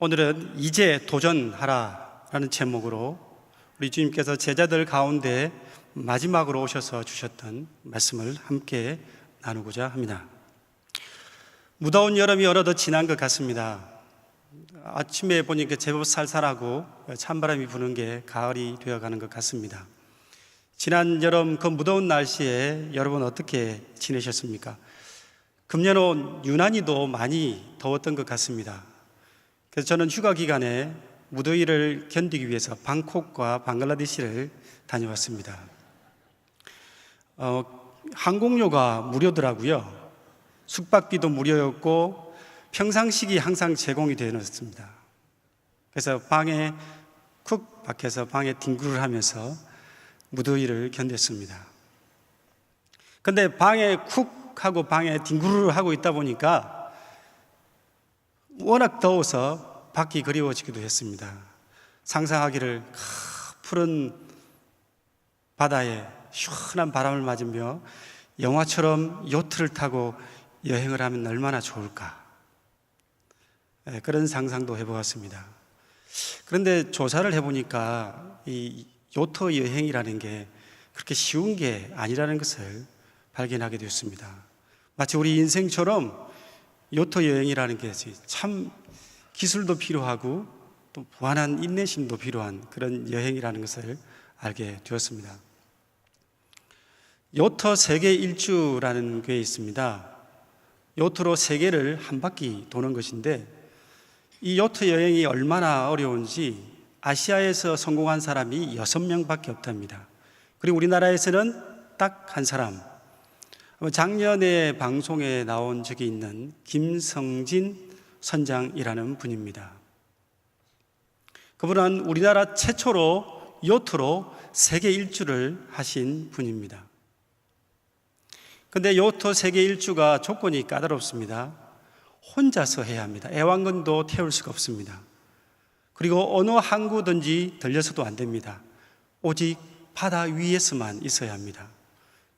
오늘은 이제 도전하라라는 제목으로 우리 주님께서 제자들 가운데 마지막으로 오셔서 주셨던 말씀을 함께 나누고자 합니다. 무더운 여름이 어느덧 지난 것 같습니다. 아침에 보니까 제법 쌀쌀하고 찬바람이 부는 게 가을이 되어가는 것 같습니다. 지난 여름 그 무더운 날씨에 여러분 어떻게 지내셨습니까? 금년은 유난히도 많이 더웠던 것 같습니다. 그래서 저는 휴가 기간에 무더위를 견디기 위해서 방콕과 방글라데시를 다녀왔습니다. 항공료가 무료더라고요. 숙박비도 무료였고 평상식이 항상 제공이 되어 있었습니다. 그래서 방에 쿡 박혀서 방에 뒹굴을 하면서 무더위를 견뎠습니다. 근데 방에 쿡 하고 방에 뒹굴을 하고 있다 보니까 워낙 더워서 밖이 그리워지기도 했습니다. 상상하기를 푸른 바다에 시원한 바람을 맞으며 영화처럼 요트를 타고 여행을 하면 얼마나 좋을까, 그런 상상도 해보았습니다. 그런데 조사를 해보니까 이 요트 여행이라는 게 그렇게 쉬운 게 아니라는 것을 발견하게 되었습니다. 마치 우리 인생처럼 요트 여행이라는 게 참 기술도 필요하고 또 무한한 인내심도 필요한 그런 여행이라는 것을 알게 되었습니다. 요트 세계 일주라는 게 있습니다. 요트로 세계를 한 바퀴 도는 것인데, 이 요트 여행이 얼마나 어려운지 아시아에서 성공한 사람이 6명밖에 없답니다. 그리고 우리나라에서는 딱 한 사람, 작년에 방송에 나온 적이 있는 김성진 선장이라는 분입니다. 그분은 우리나라 최초로 요트로 세계 일주를 하신 분입니다. 그런데 요트 세계 일주가 조건이 까다롭습니다. 혼자서 해야 합니다. 애완견도 태울 수가 없습니다. 그리고 어느 항구든지 들려서도 안 됩니다. 오직 바다 위에서만 있어야 합니다.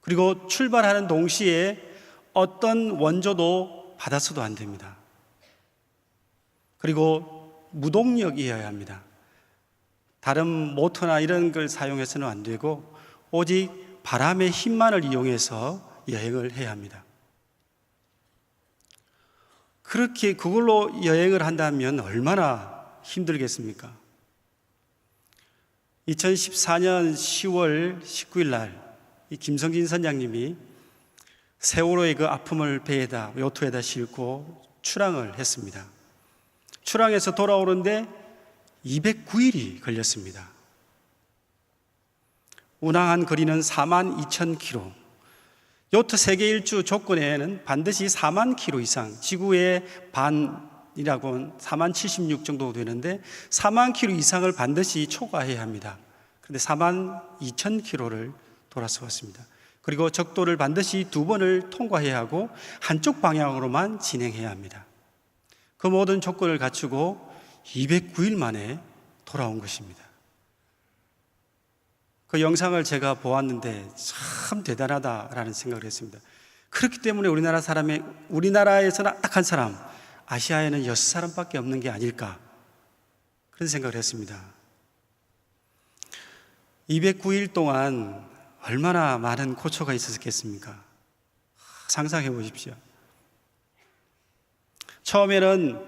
그리고 출발하는 동시에 어떤 원조도 받아서도 안 됩니다. 그리고 무동력이어야 합니다. 다른 모터나 이런 걸 사용해서는 안 되고 오직 바람의 힘만을 이용해서 여행을 해야 합니다. 그렇게 그걸로 여행을 한다면 얼마나 힘들겠습니까? 2014년 10월 19일 날 이 김성진 선장님이 세월호의 그 아픔을 배에다, 요트에다 싣고 출항을 했습니다. 출항해서 돌아오는데 209일이 걸렸습니다. 운항한 거리는 42,000km. 요트 세계 일주 조건에는 반드시 4만 km 이상, 지구의 반이라고 4076 정도 되는데 4만 km 이상을 반드시 초과해야 합니다. 그런데 42,000km를 돌아서 왔습니다. 그리고 적도를 반드시 2번을 통과해야 하고 한쪽 방향으로만 진행해야 합니다. 그 모든 조건을 갖추고 209일 만에 돌아온 것입니다. 그 영상을 제가 보았는데 참 대단하다라는 생각을 했습니다. 그렇기 때문에 우리나라에서는 딱 한 사람, 아시아에는 6사람밖에 없는 게 아닐까, 그런 생각을 했습니다. 209일 동안 얼마나 많은 고초가 있었겠습니까? 상상해 보십시오. 처음에는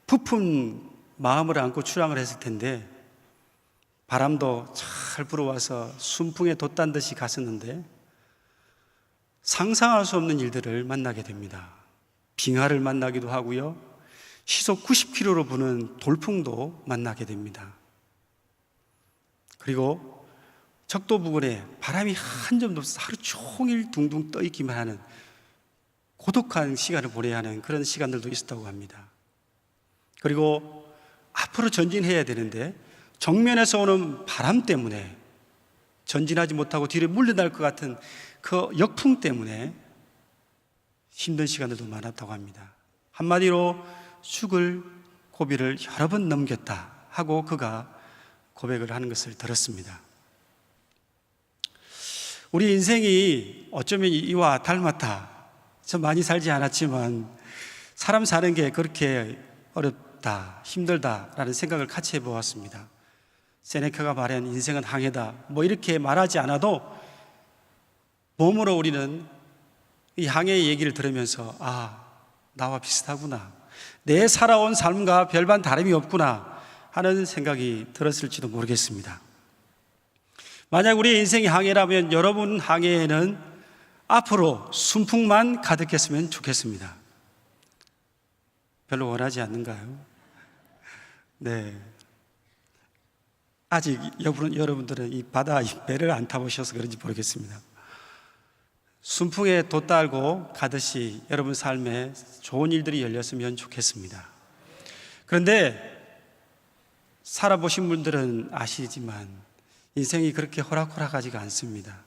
부푼 마음을 안고 출항을 했을 텐데 바람도 잘 불어와서 순풍에 돛단 듯이 갔었는데 상상할 수 없는 일들을 만나게 됩니다. 빙하를 만나기도 하고요, 시속 90km로 부는 돌풍도 만나게 됩니다. 그리고 적도 부근에 바람이 한 점도 없어서 하루 종일 둥둥 떠 있기만 하는 고독한 시간을 보내야 하는 그런 시간들도 있었다고 합니다. 그리고 앞으로 전진해야 되는데 정면에서 오는 바람 때문에 전진하지 못하고 뒤로 물러날 것 같은 그 역풍 때문에 힘든 시간들도 많았다고 합니다. 한마디로 죽을 고비를 여러 번 넘겼다 하고 그가 고백을 하는 것을 들었습니다. 우리 인생이 어쩌면 이와 닮았다. 저 많이 살지 않았지만 사람 사는 게 그렇게 어렵다, 힘들다라는 생각을 같이 해보았습니다. 세네카가 말한 인생은 항해다, 뭐 이렇게 말하지 않아도 몸으로 우리는 이 항해의 얘기를 들으면서 나와 비슷하구나, 내 살아온 삶과 별반 다름이 없구나 하는 생각이 들었을지도 모르겠습니다. 만약 우리의 인생이 항해라면 여러분 항해에는 앞으로 순풍만 가득했으면 좋겠습니다. 별로 원하지 않는가요? 네. 아직 여러분들은 이 바다 배를 안 타보셔서 그런지 모르겠습니다. 순풍에 돛달고 가듯이 여러분 삶에 좋은 일들이 열렸으면 좋겠습니다. 그런데 살아보신 분들은 아시지만 인생이 그렇게 호락호락하지가 않습니다.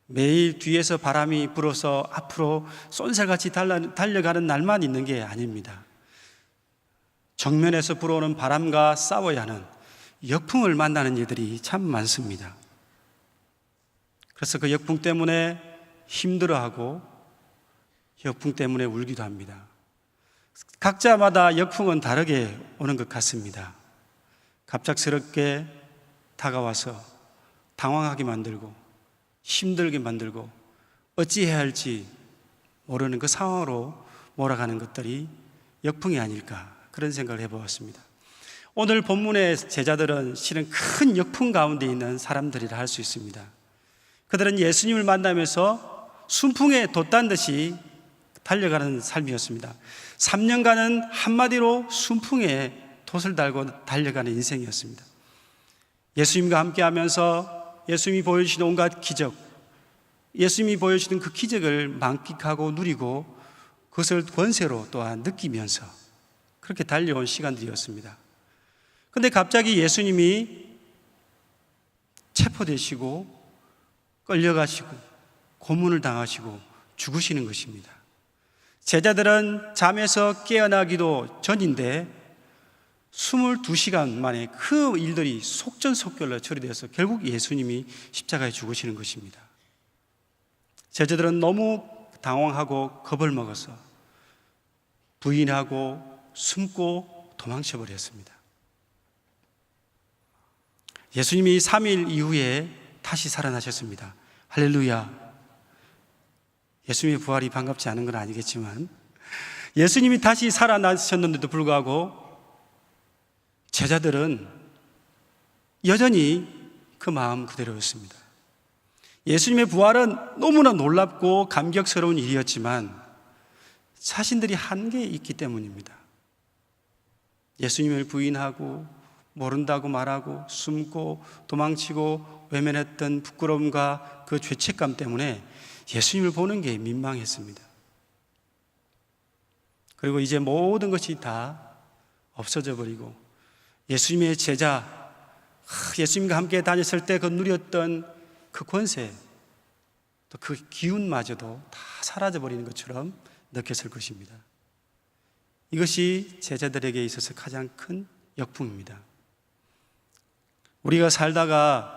매일 뒤에서 바람이 불어서 앞으로 쏜살같이 달려가는 날만 있는 게 아닙니다. 정면에서 불어오는 바람과 싸워야 하는 역풍을 만나는 일들이 참 많습니다. 그래서 그 역풍 때문에 힘들어하고 역풍 때문에 울기도 합니다. 각자마다 역풍은 다르게 오는 것 같습니다. 갑작스럽게 다가와서 당황하게 만들고 힘들게 만들고 어찌해야 할지 모르는 그 상황으로 몰아가는 것들이 역풍이 아닐까, 그런 생각을 해보았습니다. 오늘 본문의 제자들은 실은 큰 역풍 가운데 있는 사람들이라 할 수 있습니다. 그들은 예수님을 만나면서 순풍에 돛단 듯이 달려가는 삶이었습니다. 3년간은 한마디로 순풍에 돛을 달고 달려가는 인생이었습니다. 예수님과 함께 하면서 예수님이 보여주시는 온갖 기적, 예수님이 보여주시는 그 기적을 만끽하고 누리고 그것을 권세로 또한 느끼면서 그렇게 달려온 시간들이었습니다. 그런데 갑자기 예수님이 체포되시고 끌려가시고 고문을 당하시고 죽으시는 것입니다. 제자들은 잠에서 깨어나기도 전인데 22시간 만에 그 일들이 속전속결로 처리되어서 결국 예수님이 십자가에 죽으시는 것입니다. 제자들은 너무 당황하고 겁을 먹어서 부인하고 숨고 도망쳐 버렸습니다. 예수님이 3일 이후에 다시 살아나셨습니다. 할렐루야. 예수님의 부활이 반갑지 않은 건 아니겠지만 예수님이 다시 살아나셨는데도 불구하고 제자들은 여전히 그 마음 그대로였습니다. 예수님의 부활은 너무나 놀랍고 감격스러운 일이었지만 자신들이 한계에 있기 때문입니다. 예수님을 부인하고 모른다고 말하고 숨고 도망치고 외면했던 부끄러움과 그 죄책감 때문에 예수님을 보는 게 민망했습니다. 그리고 이제 모든 것이 다 없어져 버리고 예수님의 제자, 예수님과 함께 다녔을 때 그 누렸던 그 권세, 또 그 기운마저도 다 사라져 버리는 것처럼 느꼈을 것입니다. 이것이 제자들에게 있어서 가장 큰 역풍입니다. 우리가 살다가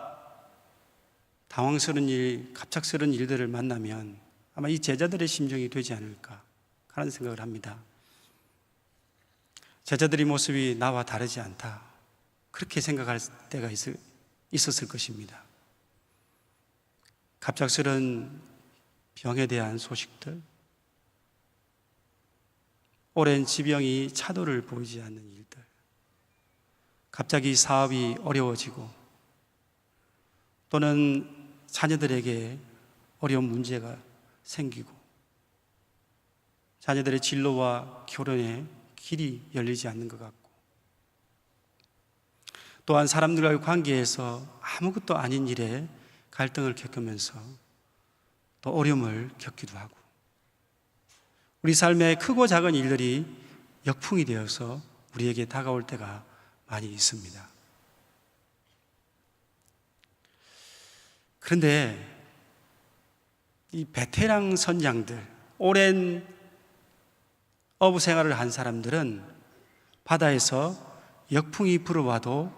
당황스러운 일, 갑작스러운 일들을 만나면 아마 이 제자들의 심정이 되지 않을까 하는 생각을 합니다. 제자들의 모습이 나와 다르지 않다, 그렇게 생각할 때가 있었을 것입니다. 갑작스러운 병에 대한 소식들, 오랜 지병이 차도를 보이지 않는 일들, 갑자기 사업이 어려워지고 또는 자녀들에게 어려운 문제가 생기고 자녀들의 진로와 결혼에 길이 열리지 않는 것 같고 또한 사람들과의 관계에서 아무것도 아닌 일에 갈등을 겪으면서 또 어려움을 겪기도 하고 우리 삶의 크고 작은 일들이 역풍이 되어서 우리에게 다가올 때가 많이 있습니다. 그런데 이 베테랑 선장들, 오랜 어부 생활을 한 사람들은 바다에서 역풍이 불어와도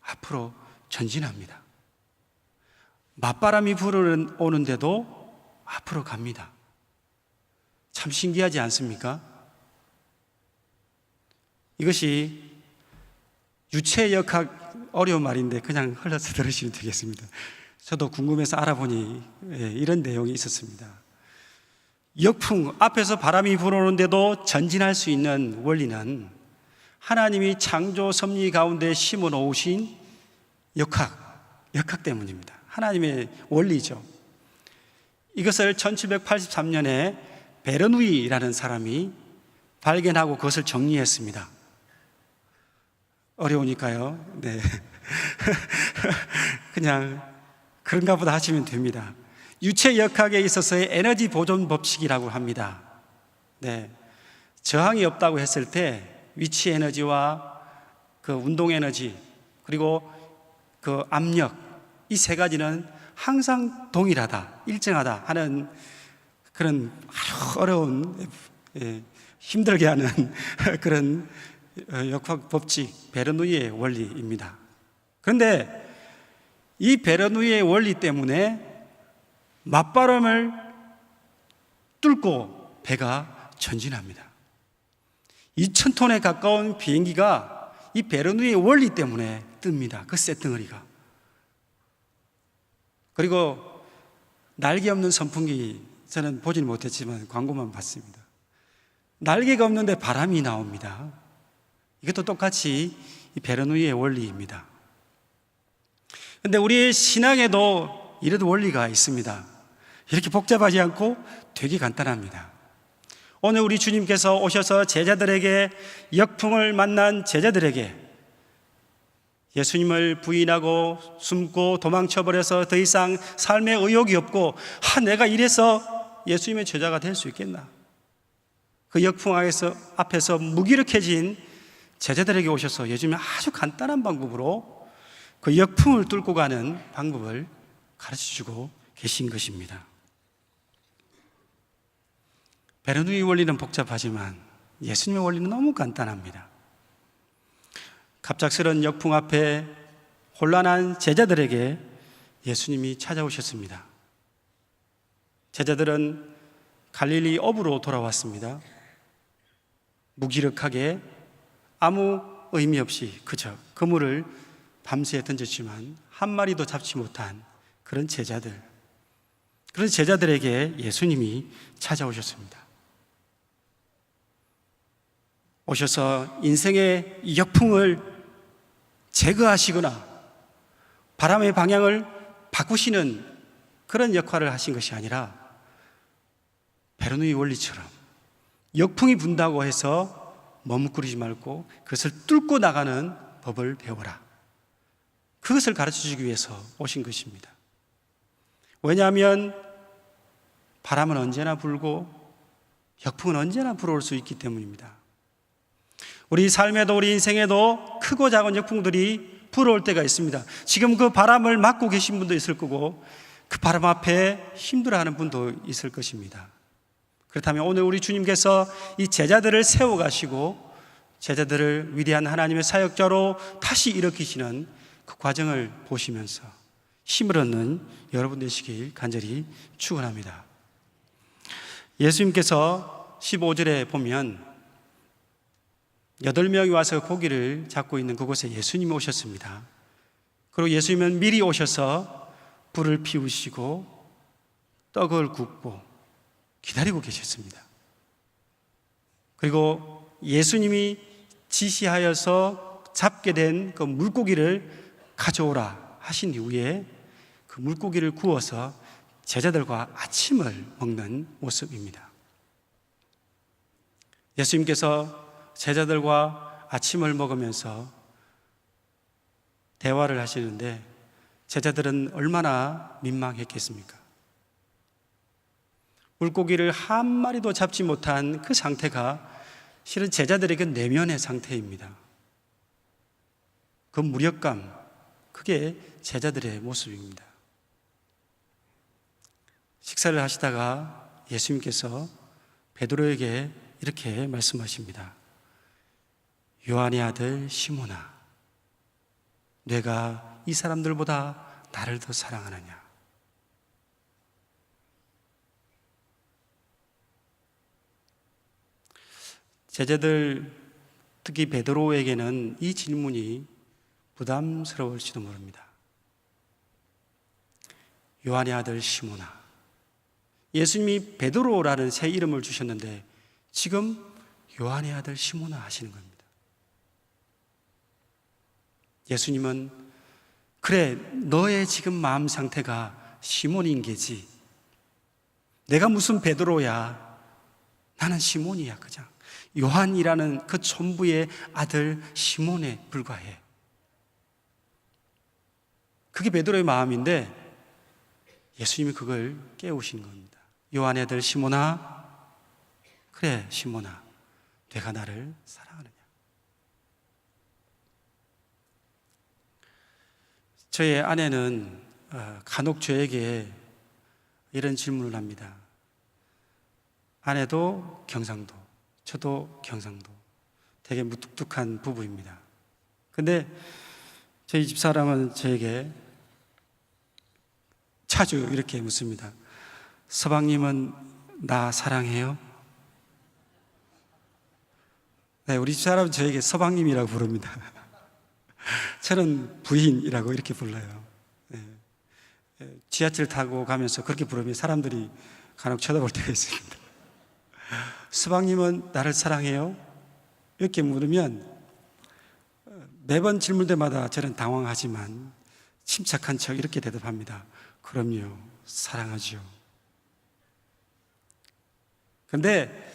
앞으로 전진합니다. 맞바람이 불어오는데도 앞으로 갑니다. 참 신기하지 않습니까? 이것이 유체역학 어려운 말인데 그냥 흘러서 들으시면 되겠습니다. 저도 궁금해서 알아보니 이런 내용이 있었습니다. 역풍, 앞에서 바람이 불어오는데도 전진할 수 있는 원리는 하나님이 창조 섭리 가운데 심어 놓으신 역학 때문입니다. 하나님의 원리죠. 이것을 1783년에 베르누이라는 사람이 발견하고 그것을 정리했습니다. 어려우니까요. 네. 그냥 그런가 보다 하시면 됩니다. 유체역학에 있어서의 에너지 보존 법칙이라고 합니다. 네. 저항이 없다고 했을 때 위치 에너지와 그 운동 에너지 그리고 그 압력 이 세 가지는 항상 동일하다, 일정하다 하는 그런 아주 어려운 힘들게 하는 그런 역학 법칙 베르누이의 원리입니다. 그런데 이 베르누이의 원리 때문에 맞바람을 뚫고 배가 전진합니다. 2,000톤에 가까운 비행기가 이 베르누이의 원리 때문에 뜹니다. 그 쇳덩어리가. 그리고 날개 없는 선풍기 저는 보지는 못했지만 광고만 봤습니다. 날개가 없는데 바람이 나옵니다. 이것도 똑같이 이 베르누이의 원리입니다. 그런데 우리의 신앙에도 이런 원리가 있습니다. 이렇게 복잡하지 않고 되게 간단합니다. 오늘 우리 주님께서 오셔서 제자들에게 역풍을 만난 제자들에게 예수님을 부인하고 숨고 도망쳐버려서 더 이상 삶에 의욕이 없고 내가 이래서 예수님의 제자가 될 수 있겠나? 그 역풍 앞에서 무기력해진 제자들에게 오셔서 예수님이 아주 간단한 방법으로 그 역풍을 뚫고 가는 방법을 가르쳐주고 계신 것입니다. 베르누이 원리는 복잡하지만 예수님의 원리는 너무 간단합니다. 갑작스런 역풍 앞에 혼란한 제자들에게 예수님이 찾아오셨습니다. 제자들은 갈릴리 어부로 돌아왔습니다. 무기력하게 아무 의미 없이 그저 그물을 밤새 던졌지만 한 마리도 잡지 못한 그런 제자들에게 예수님이 찾아오셨습니다. 오셔서 인생의 역풍을 제거하시거나 바람의 방향을 바꾸시는 그런 역할을 하신 것이 아니라 베르누이 원리처럼 역풍이 분다고 해서 머뭇거리지 말고 그것을 뚫고 나가는 법을 배워라. 그것을 가르쳐주기 위해서 오신 것입니다. 왜냐하면 바람은 언제나 불고 역풍은 언제나 불어올 수 있기 때문입니다. 우리 삶에도 우리 인생에도 크고 작은 역풍들이 불어올 때가 있습니다. 지금 그 바람을 맞고 계신 분도 있을 거고 그 바람 앞에 힘들어하는 분도 있을 것입니다. 그렇다면 오늘 우리 주님께서 이 제자들을 세워가시고 제자들을 위대한 하나님의 사역자로 다시 일으키시는 그 과정을 보시면서 힘을 얻는 여러분 되시길 간절히 축원합니다. 예수님께서 15절에 보면 8명이 와서 고기를 잡고 있는 그곳에 예수님이 오셨습니다. 그리고 예수님은 미리 오셔서 불을 피우시고 떡을 굽고 기다리고 계셨습니다. 그리고 예수님이 지시하여서 잡게 된 그 물고기를 가져오라 하신 이후에 그 물고기를 구워서 제자들과 아침을 먹는 모습입니다. 예수님께서 제자들과 아침을 먹으면서 대화를 하시는데 제자들은 얼마나 민망했겠습니까? 물고기를 한 마리도 잡지 못한 그 상태가 실은 제자들에게 내면의 상태입니다. 그 무력감, 그게 제자들의 모습입니다. 식사를 하시다가 예수님께서 베드로에게 이렇게 말씀하십니다. 요한의 아들 시몬아, 내가 이 사람들보다 나를 더 사랑하느냐? 제자들 특히 베드로에게는 이 질문이 부담스러울지도 모릅니다. 요한의 아들 시몬아, 예수님이 베드로라는 새 이름을 주셨는데 지금 요한의 아들 시몬아 하시는 겁니다. 예수님은 그래, 너의 지금 마음 상태가 시몬인 게지. 내가 무슨 베드로야. 나는 시몬이야. 그냥 요한이라는 그 촌부의 아들 시몬에 불과해. 그게 베드로의 마음인데 예수님이 그걸 깨우신 겁니다. 요한의 아들 시몬아, 그래 시몬아, 내가 나를 사랑하느냐. 저의 아내는 간혹 저에게 이런 질문을 합니다. 아내도 경상도, 저도 경상도, 되게 무뚝뚝한 부부입니다. 근데 저희 집사람은 저에게 자주 이렇게 묻습니다. 서방님은 나 사랑해요? 네, 우리 집사람은 저에게 서방님이라고 부릅니다. 저는 부인이라고 이렇게 불러요. 네. 지하철 타고 가면서 그렇게 부르면 사람들이 간혹 쳐다볼 때가 있습니다. 서방님은 나를 사랑해요? 이렇게 물으면 매번 질문 때마다 저는 당황하지만 침착한 척 이렇게 대답합니다. 그럼요, 사랑하죠. 근데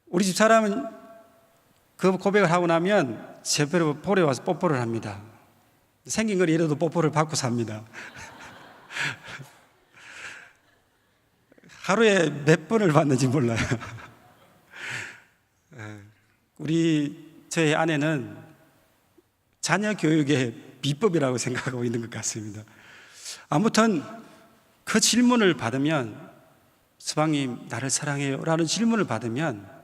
우리 집 사람은 그 고백을 하고 나면 제 볼에 와서 뽀뽀를 합니다. 생긴 걸 이래도 뽀뽀를 받고 삽니다. 하루에 몇 번을 받는지 몰라요. 저희 아내는 자녀 교육의 비법이라고 생각하고 있는 것 같습니다. 아무튼 그 질문을 받으면, 서방님 나를 사랑해요? 라는 질문을 받으면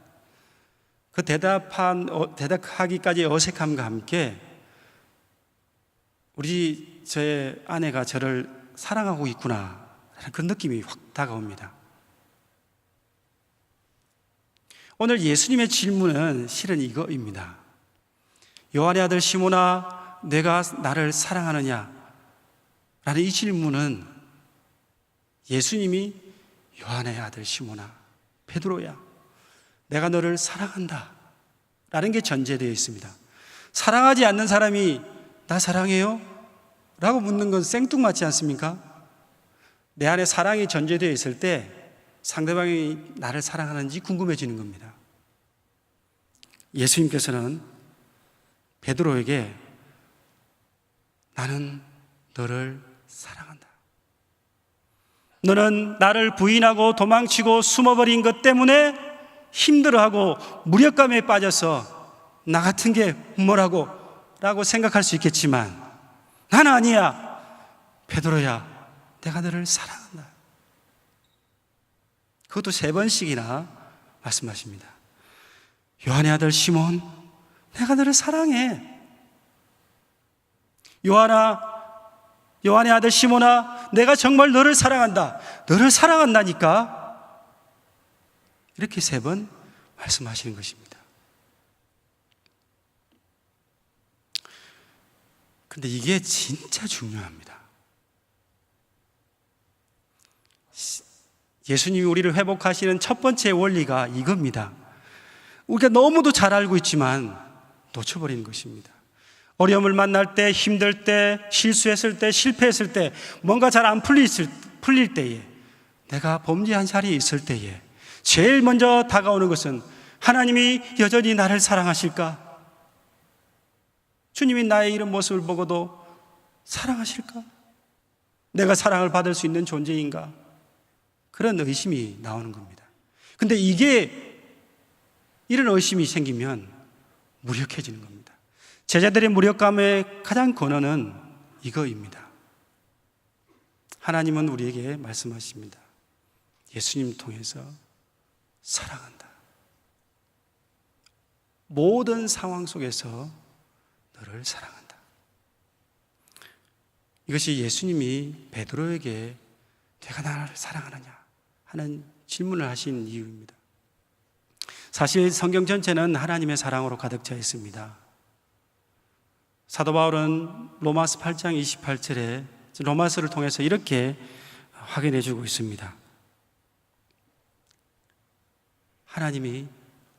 그 대답하기까지의 어색함과 함께 저의 아내가 저를 사랑하고 있구나 라는 그 느낌이 확 다가옵니다. 오늘 예수님의 질문은 실은 이거입니다. 요한의 아들 시몬아, 내가 나를 사랑하느냐? 라는 이 질문은 예수님이 요한의 아들 시몬아, 베드로야, 내가 너를 사랑한다 라는 게 전제되어 있습니다. 사랑하지 않는 사람이 나 사랑해요? 라고 묻는 건 생뚱맞지 않습니까? 내 안에 사랑이 전제되어 있을 때 상대방이 나를 사랑하는지 궁금해지는 겁니다. 예수님께서는 베드로에게 나는 너를 사랑한다. 너는 나를 부인하고 도망치고 숨어버린 것 때문에 힘들어하고 무력감에 빠져서 나 같은 게 뭐라고 라고 생각할 수 있겠지만 나는 아니야. 베드로야, 내가 너를 사랑한다. 그것도 3번씩이나 말씀하십니다. 요한의 아들 시몬, 내가 너를 사랑해. 요한의 아들 시몬아, 내가 정말 너를 사랑한다. 너를 사랑한다니까. 이렇게 3번 말씀하시는 것입니다. 근데 이게 진짜 중요합니다. 예수님이 우리를 회복하시는 첫 번째 원리가 이겁니다. 우리가 너무도 잘 알고 있지만 놓쳐버리는 것입니다. 어려움을 만날 때, 힘들 때, 실수했을 때, 실패했을 때, 뭔가 잘 안 풀릴 때에, 내가 범죄한 자리에 있을 때에 제일 먼저 다가오는 것은 하나님이 여전히 나를 사랑하실까? 주님이 나의 이런 모습을 보고도 사랑하실까? 내가 사랑을 받을 수 있는 존재인가? 그런 의심이 나오는 겁니다. 근데 이런 의심이 생기면 무력해지는 겁니다. 제자들의 무력감의 가장 근원은 이거입니다. 하나님은 우리에게 말씀하십니다. 예수님 통해서 사랑한다. 모든 상황 속에서 너를 사랑한다. 이것이 예수님이 베드로에게 내가 나를 사랑하느냐 하는 질문을 하신 이유입니다. 사실 성경 전체는 하나님의 사랑으로 가득 차 있습니다. 사도 바울은 로마서 8장 28절에 로마서를 통해서 이렇게 확인해 주고 있습니다. 하나님이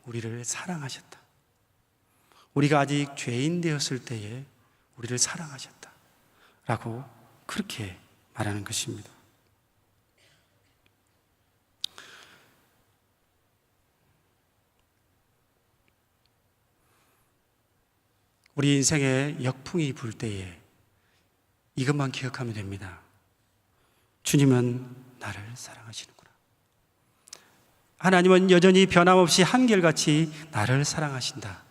우리를 사랑하셨다. 우리가 아직 죄인 되었을 때에 우리를 사랑하셨다 라고 그렇게 말하는 것입니다. 우리 인생에 역풍이 불 때에 이것만 기억하면 됩니다. 주님은 나를 사랑하시는구나. 하나님은 여전히 변함없이 한결같이 나를 사랑하신다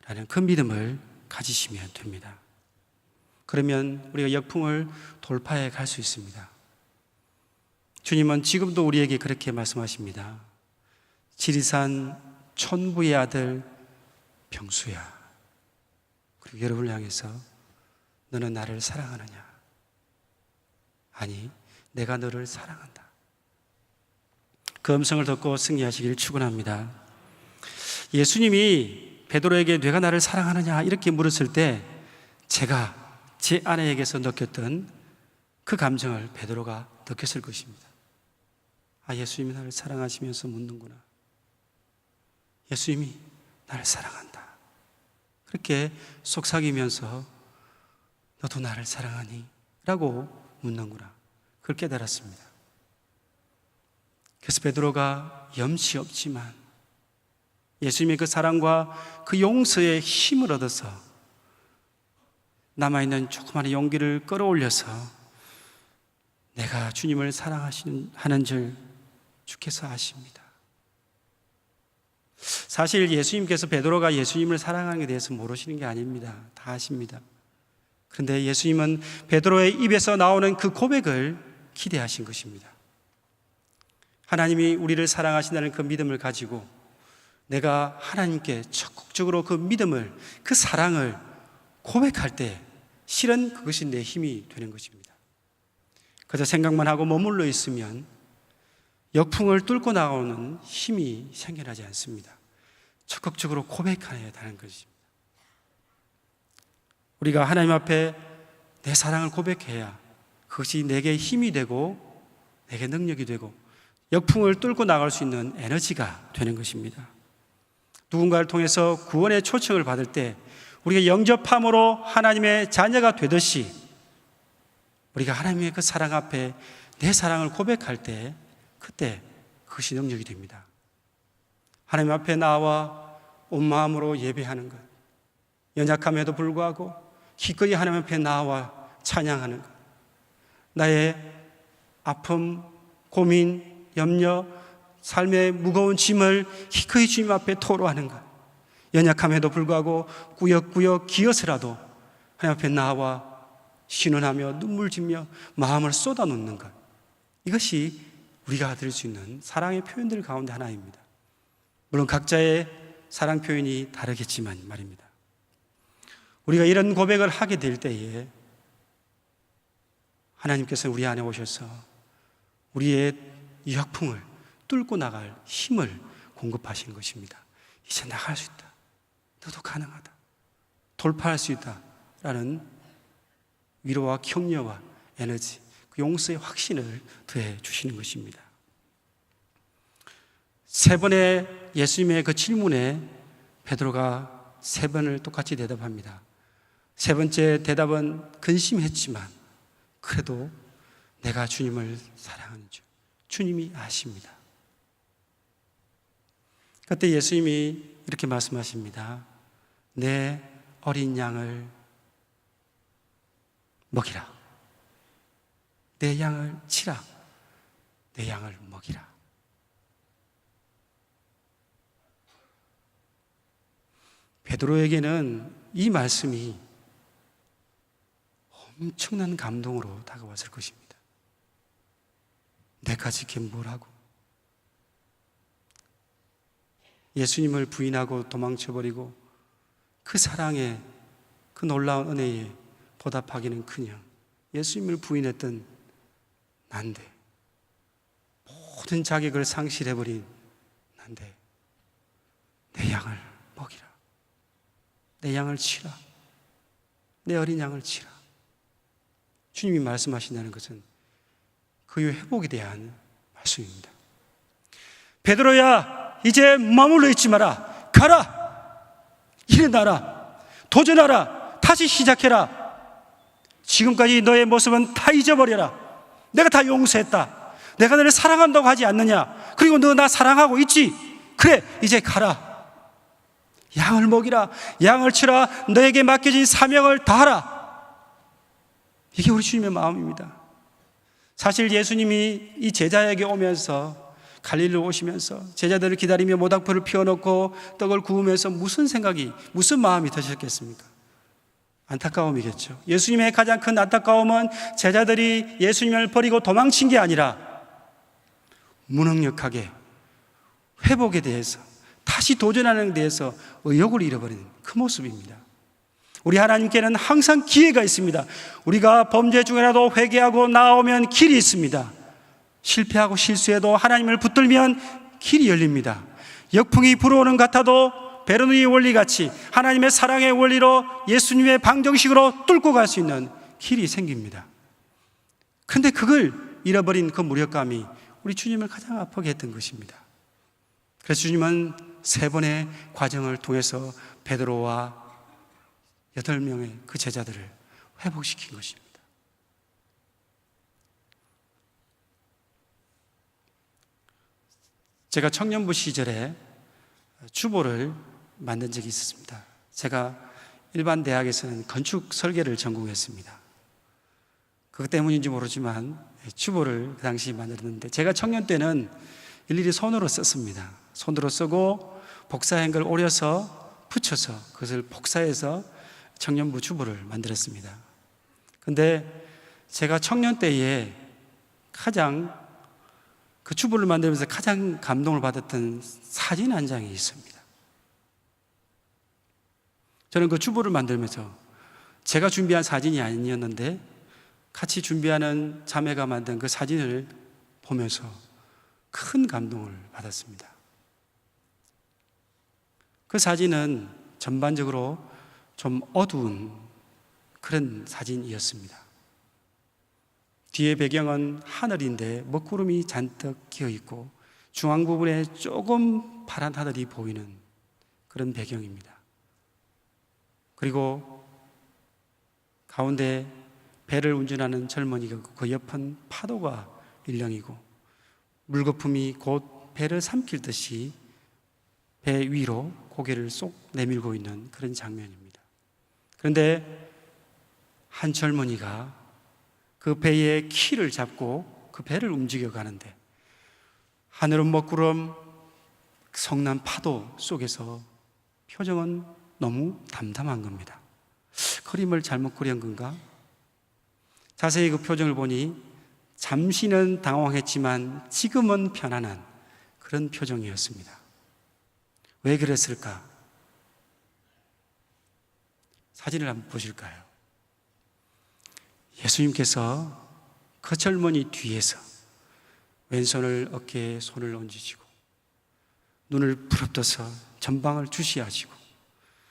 라는 그 믿음을 가지시면 됩니다. 그러면 우리가 역풍을 돌파해 갈 수 있습니다. 주님은 지금도 우리에게 그렇게 말씀하십니다. 지리산 촌부의 아들 병수야, 그리고 여러분을 향해서 너는 나를 사랑하느냐? 아니, 내가 너를 사랑한다. 그 음성을 듣고 승리하시길 축원합니다. 예수님이 베드로에게 내가 나를 사랑하느냐 이렇게 물었을 때 제가 제 아내에게서 느꼈던 그 감정을 베드로가 느꼈을 것입니다. 아, 예수님이 나를 사랑하시면서 묻는구나. 예수님이 나를 사랑한다. 그렇게 속삭이면서 너도 나를 사랑하니? 라고 묻는구나. 그걸 깨달았습니다. 그래서 베드로가 염치 없지만 예수님의 그 사랑과 그 용서의 힘을 얻어서 남아있는 조그마한 용기를 끌어올려서 내가 주님을 사랑하는 줄 주께서 아십니다. 사실 예수님께서 베드로가 예수님을 사랑하는 것에 대해서 모르시는 게 아닙니다. 다 아십니다. 그런데 예수님은 베드로의 입에서 나오는 그 고백을 기대하신 것입니다. 하나님이 우리를 사랑하신다는 그 믿음을 가지고 내가 하나님께 적극적으로 그 믿음을, 그 사랑을 고백할 때 실은 그것이 내 힘이 되는 것입니다. 그저 생각만 하고 머물러 있으면 역풍을 뚫고 나오는 힘이 생겨나지 않습니다. 적극적으로 고백해야 하는 것입니다. 우리가 하나님 앞에 내 사랑을 고백해야 그것이 내게 힘이 되고 내게 능력이 되고 역풍을 뚫고 나갈 수 있는 에너지가 되는 것입니다. 누군가를 통해서 구원의 초청을 받을 때 우리가 영접함으로 하나님의 자녀가 되듯이 우리가 하나님의 그 사랑 앞에 내 사랑을 고백할 때 그때 그것이 능력이 됩니다. 하나님 앞에 나와 온 마음으로 예배하는 것, 연약함에도 불구하고 기꺼이 하나님 앞에 나와 찬양하는 것, 나의 아픔, 고민, 염려, 삶의 무거운 짐을 기꺼이 주님 앞에 토로하는 것, 연약함에도 불구하고 꾸역꾸역 기어서라도 하나님 앞에 나와 신원하며 눈물 짓며 마음을 쏟아놓는 것, 이것이 우리가 드릴 수 있는 사랑의 표현들 가운데 하나입니다. 물론 각자의 사랑 표현이 다르겠지만 말입니다. 우리가 이런 고백을 하게 될 때에 하나님께서 우리 안에 오셔서 우리의 역풍을 뚫고 나갈 힘을 공급하신 것입니다. 이제 나갈 수 있다. 너도 가능하다. 돌파할 수 있다. 라는 위로와 격려와 에너지, 그 용서의 확신을 더해 주시는 것입니다. 세 번의 예수님의 그 질문에 베드로가 세 번을 똑같이 대답합니다. 세 번째 대답은 근심했지만 그래도 내가 주님을 사랑하는 줄 주님이 아십니다. 그때 예수님이 이렇게 말씀하십니다. 내 어린 양을 먹이라. 내 양을 치라. 내 양을 먹이라. 베드로에게는 이 말씀이 엄청난 감동으로 다가왔을 것입니다. 내가 지금 뭘 하고 예수님을 부인하고 도망쳐버리고 그 사랑에 그 놀라운 은혜에 보답하기는 그냥 예수님을 부인했던 난데 모든 자격을 상실해버린 난데 양을 먹이라. 내 양을 치라. 내 어린 양을 치라. 주님이 말씀하신다는 것은 그의 회복에 대한 말씀입니다. 베드로야, 이제 머물러 있지 마라. 가라. 일어나라. 도전하라. 다시 시작해라. 지금까지 너의 모습은 다 잊어버려라. 내가 다 용서했다. 내가 너를 사랑한다고 하지 않느냐? 그리고 너 나 사랑하고 있지? 그래, 이제 가라. 양을 먹이라. 양을 치라. 너에게 맡겨진 사명을 다하라. 이게 우리 주님의 마음입니다. 사실 예수님이 이 제자에게 오면서, 갈릴리로 오시면서 제자들을 기다리며 모닥불을 피워놓고 떡을 구우면서 무슨 생각이, 무슨 마음이 드셨겠습니까? 안타까움이겠죠. 예수님의 가장 큰 안타까움은 제자들이 예수님을 버리고 도망친 게 아니라 무능력하게 회복에 대해서, 다시 도전하는 데 대해서 의욕을 잃어버리는 그 모습입니다. 우리 하나님께는 항상 기회가 있습니다. 우리가 범죄 중에라도 회개하고 나오면 길이 있습니다. 실패하고 실수해도 하나님을 붙들면 길이 열립니다. 역풍이 불어오는 것 같아도 베르누이 원리같이 하나님의 사랑의 원리로 예수님의 방정식으로 뚫고 갈 수 있는 길이 생깁니다. 그런데 그걸 잃어버린 그 무력감이 우리 주님을 가장 아프게 했던 것입니다. 그래서 주님은 3번의 과정을 통해서 베드로와 8명의 그 제자들을 회복시킨 것입니다. 제가 청년부 시절에 주보를 만든 적이 있었습니다. 제가 일반 대학에서는 건축 설계를 전공했습니다. 그것 때문인지 모르지만 주보를 그 당시 만들었는데, 제가 청년 때는 일일이 손으로 썼습니다. 손으로 쓰고 복사한 걸 오려서 붙여서 그것을 복사해서 청년부 주보를 만들었습니다. 그런데 제가 청년 때에 가장 그 주보를 만들면서 가장 감동을 받았던 사진 한 장이 있습니다. 저는 그 주보를 만들면서 제가 준비한 사진이 아니었는데 같이 준비하는 자매가 만든 그 사진을 보면서 큰 감동을 받았습니다. 그 사진은 전반적으로 좀 어두운 그런 사진이었습니다. 뒤에 배경은 하늘인데 먹구름이 잔뜩 끼어 있고 중앙 부분에 조금 파란 하늘이 보이는 그런 배경입니다. 그리고 가운데 배를 운전하는 젊은이가 있고 그 옆은 파도가 일렁이고 물거품이 곧 배를 삼킬 듯이 배 위로 고개를 쏙 내밀고 있는 그런 장면입니다. 그런데 한 젊은이가 그 배의 키를 잡고 그 배를 움직여 가는데 하늘은 먹구름, 성난 파도 속에서 표정은 너무 담담한 겁니다. 그림을 잘못 그린 건가? 자세히 그 표정을 보니 잠시는 당황했지만 지금은 편안한 그런 표정이었습니다. 왜 그랬을까? 사진을 한번 보실까요? 예수님께서 그 젊은이 뒤에서 왼손을 어깨에 손을 얹으시고 눈을 부릅떠서 전방을 주시하시고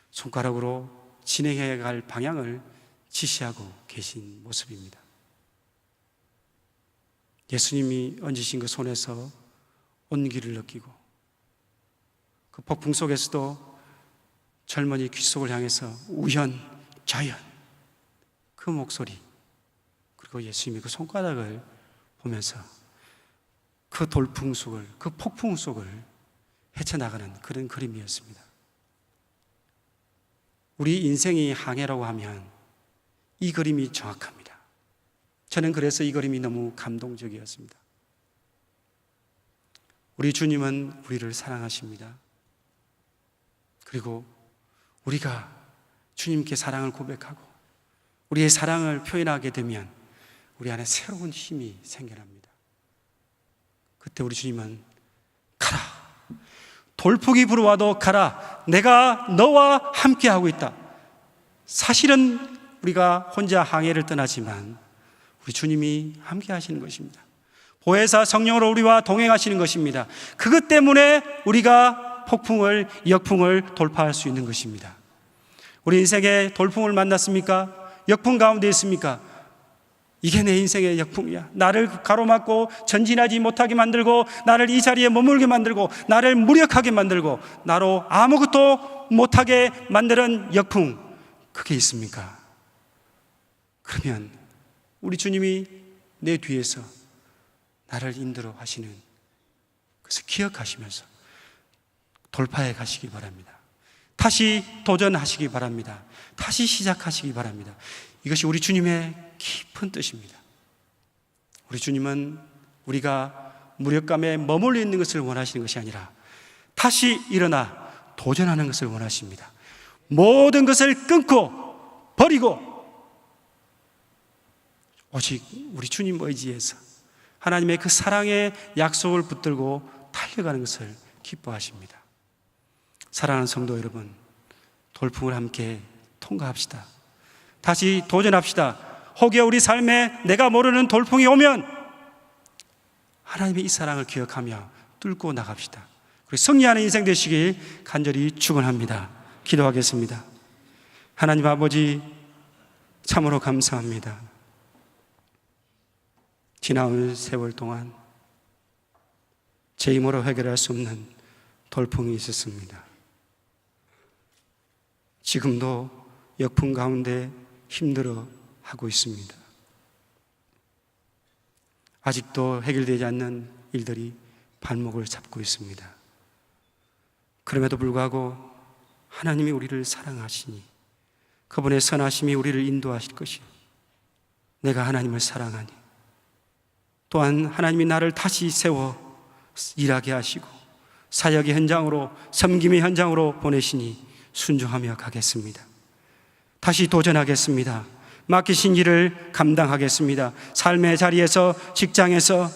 손가락으로 진행해 갈 방향을 지시하고 계신 모습입니다. 예수님이 얹으신 그 손에서 온기를 느끼고 그 폭풍 속에서도 젊은이 귓속을 향해서 우연, 자연 그 목소리, 그리고 예수님이 그 손가락을 보면서 그 돌풍 속을, 그 폭풍 속을 헤쳐나가는 그런 그림이었습니다. 우리 인생이 항해라고 하면 이 그림이 정확합니다. 저는 그래서 이 그림이 너무 감동적이었습니다. 우리 주님은 우리를 사랑하십니다. 그리고 우리가 주님께 사랑을 고백하고 우리의 사랑을 표현하게 되면 우리 안에 새로운 힘이 생겨납니다. 그때 우리 주님은 가라, 돌풍이 불어와도 가라, 내가 너와 함께하고 있다. 사실은 우리가 혼자 항해를 떠나지만 우리 주님이 함께 하시는 것입니다. 보혜사 성령으로 우리와 동행하시는 것입니다. 그것 때문에 우리가 폭풍을, 역풍을 돌파할 수 있는 것입니다. 우리 인생에 돌풍을 만났습니까? 역풍 가운데 있습니까? 이게 내 인생의 역풍이야. 나를 가로막고 전진하지 못하게 만들고, 나를 이 자리에 머물게 만들고, 나를 무력하게 만들고, 나로 아무것도 못하게 만드는 역풍, 그게 있습니까? 그러면 우리 주님이 내 뒤에서 나를 인도로 하시는 것을 기억하시면서 돌파해 가시기 바랍니다. 다시 도전하시기 바랍니다. 다시 시작하시기 바랍니다. 이것이 우리 주님의 깊은 뜻입니다. 우리 주님은 우리가 무력감에 머물러 있는 것을 원하시는 것이 아니라 다시 일어나 도전하는 것을 원하십니다. 모든 것을 끊고 버리고 오직 우리 주님 의지에서 하나님의 그 사랑의 약속을 붙들고 달려가는 것을 기뻐하십니다. 사랑하는 성도 여러분, 돌풍을 함께 통과합시다. 다시 도전합시다. 혹여 우리 삶에 내가 모르는 돌풍이 오면 하나님의 이 사랑을 기억하며 뚫고 나갑시다. 그리고 승리하는 인생 되시길 간절히 축원합니다. 기도하겠습니다. 하나님 아버지, 참으로 감사합니다. 지나온 세월 동안 제 힘으로 해결할 수 없는 돌풍이 있었습니다. 지금도 역풍 가운데 힘들어 하고 있습니다. 아직도 해결되지 않는 일들이 발목을 잡고 있습니다. 그럼에도 불구하고 하나님이 우리를 사랑하시니 그분의 선하심이 우리를 인도하실 것이요, 내가 하나님을 사랑하니 또한 하나님이 나를 다시 세워 일하게 하시고 사역의 현장으로, 섬김의 현장으로 보내시니 순종하며 가겠습니다. 다시 도전하겠습니다. 맡기신 일을 감당하겠습니다. 삶의 자리에서, 직장에서,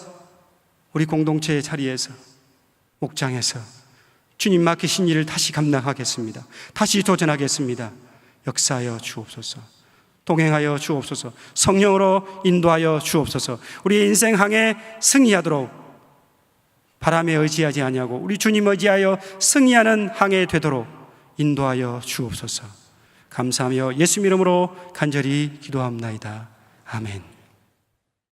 우리 공동체의 자리에서, 목장에서 주님 맡기신 일을 다시 감당하겠습니다. 다시 도전하겠습니다. 역사하여 주옵소서. 동행하여 주옵소서. 성령으로 인도하여 주옵소서. 우리의 인생 항에 승리하도록, 바람에 의지하지 아니하고 우리 주님 의지하여 승리하는 항해 되도록 인도하여 주옵소서. 감사하며 예수 이름으로 간절히 기도합나이다. 아멘.